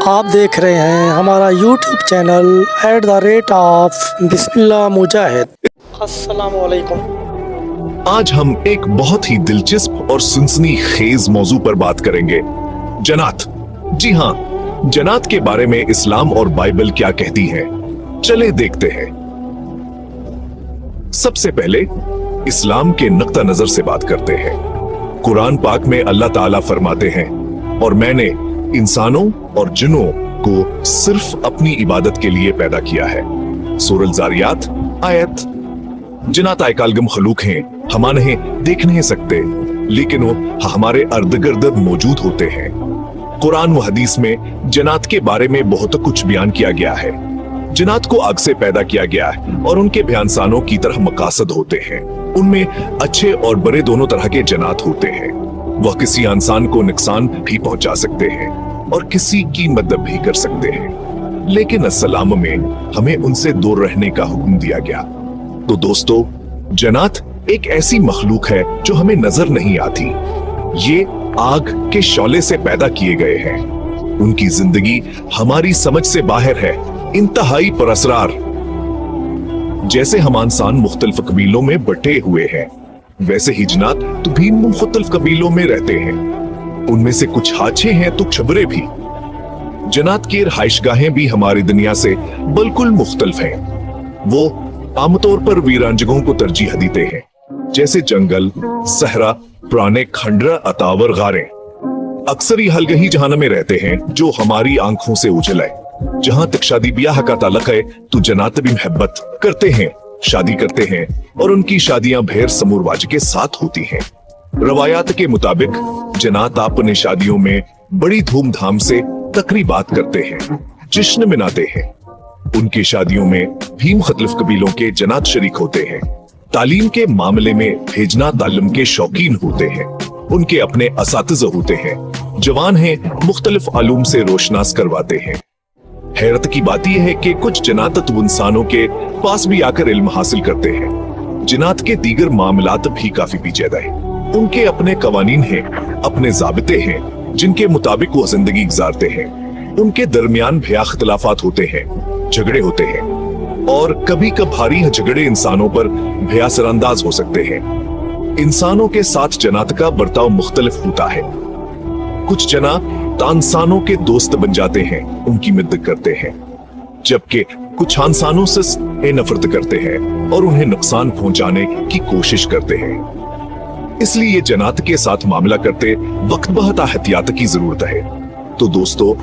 آپ دیکھ رہے ہیں ہمارا یوٹیوب چینل @بسم اللہ مجاہد۔ السلام علیکم۔ آج ہم ایک بہت ہی دلچسپ اور سنسنی خیز موضوع پر بات کریں گے، جنات۔ جی ہاں، جنات کے بارے میں اسلام اور بائبل کیا کہتی ہیں، چلے دیکھتے ہیں۔ سب سے پہلے اسلام کے نقطہ نظر سے بات کرتے ہیں۔ قرآن پاک میں اللہ تعالیٰ فرماتے ہیں، اور میں نے انسانوں اور جنوں کو صرف اپنی عبادت کے لیے پیدا کیا ہے۔ سورۃ الزاریات آیت۔ جنات آئیکال مخلوق ہیں، ہم انہیں دیکھ نہیں سکتے، لیکن وہ ہمارے ارد گرد موجود ہوتے ہیں۔ قرآن و حدیث میں جنات کے بارے میں بہت کچھ بیان کیا گیا ہے۔ جنات کو آگ سے پیدا کیا گیا ہے اور ان کے بھی انسانوں کی طرح مقاصد ہوتے ہیں۔ ان میں اچھے اور برے دونوں طرح کے جنات ہوتے ہیں۔ وہ کسی انسان کو نقصان بھی پہنچا سکتے ہیں اور کسی کی مدد بھی کر سکتے ہیں، لیکن اسلام میں ہمیں ان سے دور رہنے کا حکم دیا گیا۔ تو دوستو، جنات ایک ایسی مخلوق ہے جو ہمیں نظر نہیں آتی۔ یہ آگ کے شعلے سے پیدا کیے گئے ہیں۔ ان کی زندگی ہماری سمجھ سے باہر ہے، انتہائی پراسرار۔ جیسے ہم انسان مختلف قبیلوں میں بٹے ہوئے ہیں، ویسے ہی جنات تو بھی مختلف قبیلوں میں رہتے ہیں۔ ان میں سے کچھ ہاچھے ہیں تو چھبرے بھی۔ جنات کی رہائش گاہیں بھی ہماری دنیا سے بالکل مختلف ہیں۔ وہ عام طور پر ویران جگہوں کو ترجیح دیتے ہیں، جیسے جنگل، صحرا، پرانے کھنڈرا اتاور غاریں۔ اکثر یہ حلگہی جہان میں رہتے ہیں جو ہماری آنکھوں سے اوجھل ہے۔ جہاں تک شادی بیاہ کا تعلق ہے تو جنات بھی محبت کرتے ہیں، شادی کرتے ہیں، اور ان کی شادیاں بھیر سمور واج کے ساتھ ہوتی ہیں۔ روایات کے مطابق جنات اپنے شادیوں میں بڑی دھوم دھام سے تقریبات کرتے ہیں، جشن مناتے ہیں۔ ان کی شادیوں میں بھی مختلف قبیلوں کے جنات شریک ہوتے ہیں۔ تعلیم کے معاملے میں بھیجنا تعلم کے شوقین ہوتے ہیں۔ ان کے اپنے اساتذہ ہوتے ہیں، جوان ہیں، مختلف علوم سے روشناس کرواتے ہیں۔ حیرت کی بات یہ ہے کہ کچھ جنات تو انسانوں کے پاس بھی آ کر علم حاصل کرتے ہیں۔ جنات کے دیگر معاملات بھی کافی پیچیدہ ہیں۔ ان کے اپنے قوانین ہیں، اپنے ضابطے ہیں جن کے مطابق وہ زندگی گزارتے ہیں۔ ان کے درمیان بھی اختلافات ہوتے ہیں، جھگڑے ہوتے ہیں، اور کبھی کبھاری جھگڑے انسانوں پر بھی اثر انداز ہو سکتے ہیں۔ انسانوں کے ساتھ جنات کا برتاؤ مختلف ہوتا ہے۔ کچھ جنات انسانوں کے دوست بن جاتے ہیں، ان کی مدد کرتے ہیں، جبکہ کچھ انسانوں سے نفرت کرتے ہیں اور انہیں نقصان پہنچانے کی کوشش کرتے ہیں۔ اس لیے جنات کے ساتھ معاملہ کرتے وقت بہت احتیاط کی ضرورت ہے۔ تو دوستو،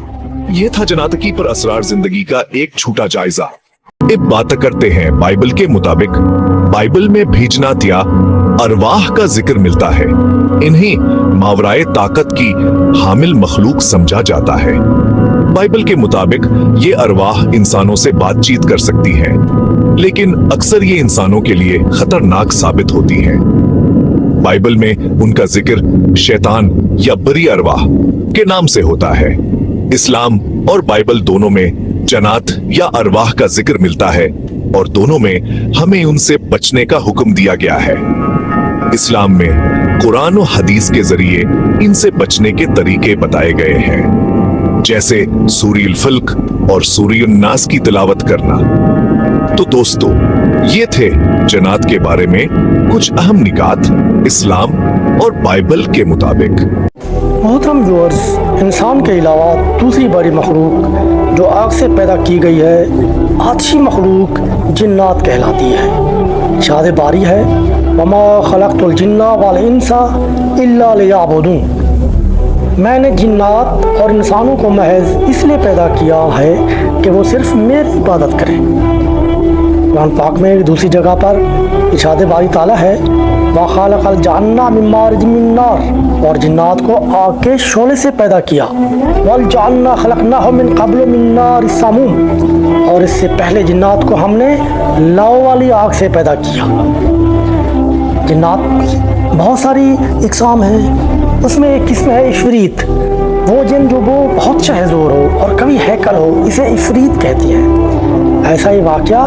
یہ تھا جنات کی پر اسرار زندگی کا ایک چھوٹا جائزہ۔ اب بات کرتے ہیں بائبل کے مطابق۔ بائبل میں بھی جنات یا ارواح کا ذکر ملتا ہے۔ انہیں ماورائے طاقت کی حامل مخلوق سمجھا جاتا ہے۔ بائبل کے مطابق یہ ارواح انسانوں سے بات چیت کر سکتی ہیں، لیکن اکثر یہ انسانوں کے لیے خطرناک ثابت ہوتی ہیں۔ بائبل میں ان کا ذکر شیطان یا بری ارواح کے نام سے ہوتا ہے۔ اسلام اور بائبل دونوں میں جنات یا ارواح کا ذکر ملتا ہے، اور دونوں میں ہمیں ان سے بچنے کا حکم دیا گیا ہے۔ اسلام میں قرآن و حدیث کے ذریعے ان سے بچنے کے طریقے بتائے گئے ہیں، جیسے سورہ الفلق اور سورہ الناس کی تلاوت کرنا۔ تو دوستو، یہ تھے جنات کے بارے میں کچھ اہم نکات اسلام اور بائبل کے مطابق۔ محترم ویورز، انسان کے علاوہ دوسری بڑی مخلوق جو آگ سے پیدا کی گئی ہے، آتشی مخلوق جنات کہلاتی ہے۔ ارشاد باری ہے، وما خلقت الجن والانس الا لیعبدون۔ میں نے جنات اور انسانوں کو محض اس لیے پیدا کیا ہے کہ وہ صرف میری عبادت کریں۔ قرآن پاک میں دوسری جگہ پر ارشاد باری تعالیٰ ہے، وَخَلَقَ الْجَنَّ مِن مَّارِجٍ مِّن نَّارٍ، اور جنات کو آگ کے شعلے سے پیدا کیا۔ وَالْجَنَّ خَلَقْنَاهُ مِن قَبْلُ مِن نَّارِ السَّمُومِ، اور اس سے پہلے جنات کو ہم نے لو والی آگ سے پیدا کیا۔ جنات بہت ساری اقسام ہیں، اس میں ایک قسم ہے عفریت۔ وہ جن جو وہ بہت شہزور ہو اور کبھی ہیکل ہو، اسے عفریت کہتی ہیں۔ ایسا ہی واقعہ